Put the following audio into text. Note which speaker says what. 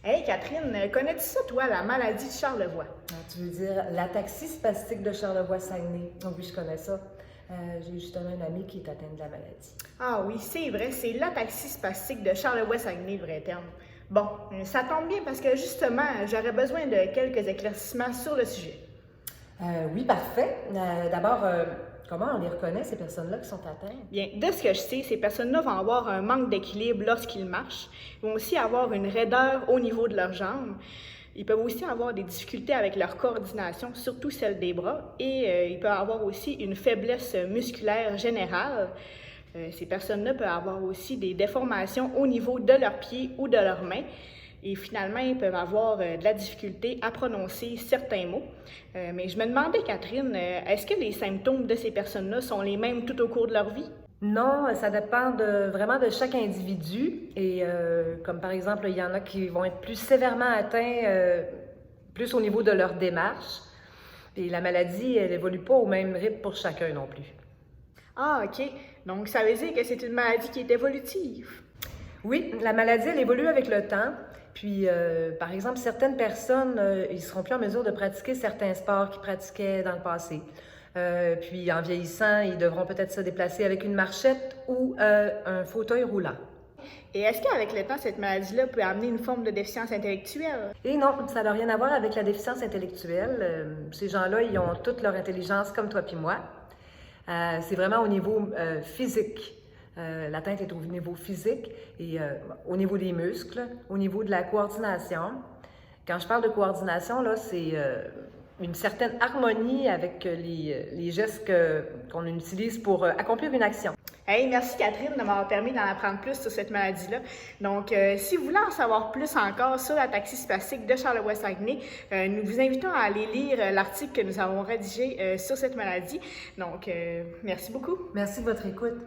Speaker 1: Hey Catherine, connais-tu ça toi, la maladie de Charlevoix?
Speaker 2: Tu veux dire l'ataxie spastique de Charlevoix-Saguenay? Oh oui, je connais ça. J'ai justement un ami qui est atteint de la maladie.
Speaker 1: Ah oui, c'est vrai, c'est l'ataxie spastique de Charlevoix-Saguenay, le vrai terme. Bon, ça tombe bien parce que justement, j'aurais besoin de quelques éclaircissements sur le sujet.
Speaker 2: Oui, parfait. D'abord, comment on les reconnaît, ces personnes-là qui sont atteintes?
Speaker 1: Bien, de ce que je sais, ces personnes-là vont avoir un manque d'équilibre lorsqu'ils marchent. Ils vont aussi avoir une raideur au niveau de leurs jambes. Ils peuvent aussi avoir des difficultés avec leur coordination, surtout celle des bras. Et ils peuvent avoir aussi une faiblesse musculaire générale. Ces personnes-là peuvent avoir aussi des déformations au niveau de leurs pieds ou de leurs mains. Et finalement, ils peuvent avoir de la difficulté à prononcer certains mots. Mais je me demandais, Catherine, est-ce que les symptômes de ces personnes-là sont les mêmes tout au cours de leur vie?
Speaker 2: Non, ça dépend vraiment de chaque individu. Et comme par exemple, il y en a qui vont être plus sévèrement atteints, plus au niveau de leur démarche. Et la maladie, elle évolue pas au même rythme pour chacun non plus.
Speaker 1: Ah, OK. Donc, ça veut dire que c'est une maladie qui est évolutive.
Speaker 2: Oui, la maladie, elle évolue avec le temps. Puis, par exemple, certaines personnes, ils seront plus en mesure de pratiquer certains sports qu'ils pratiquaient dans le passé. Puis, en vieillissant, ils devront peut-être se déplacer avec une marchette ou un fauteuil roulant.
Speaker 1: Et est-ce qu'avec le temps, cette maladie-là peut amener une forme de déficience intellectuelle?
Speaker 2: Et non, ça n'a rien à voir avec la déficience intellectuelle. Ces gens-là, ils ont toute leur intelligence comme toi puis moi. C'est vraiment au niveau physique. L'atteinte est au niveau physique et au niveau des muscles, au niveau de la coordination. Quand je parle de coordination, là, c'est une certaine harmonie avec les gestes qu'on utilise pour accomplir une action.
Speaker 1: Hey, merci Catherine de m'avoir permis d'en apprendre plus sur cette maladie-là. Donc, si vous voulez en savoir plus encore sur la taxie spastique de Charlevoix-Saguenay, nous vous invitons à aller lire l'article que nous avons rédigé sur cette maladie. Donc, merci beaucoup.
Speaker 2: Merci de votre écoute.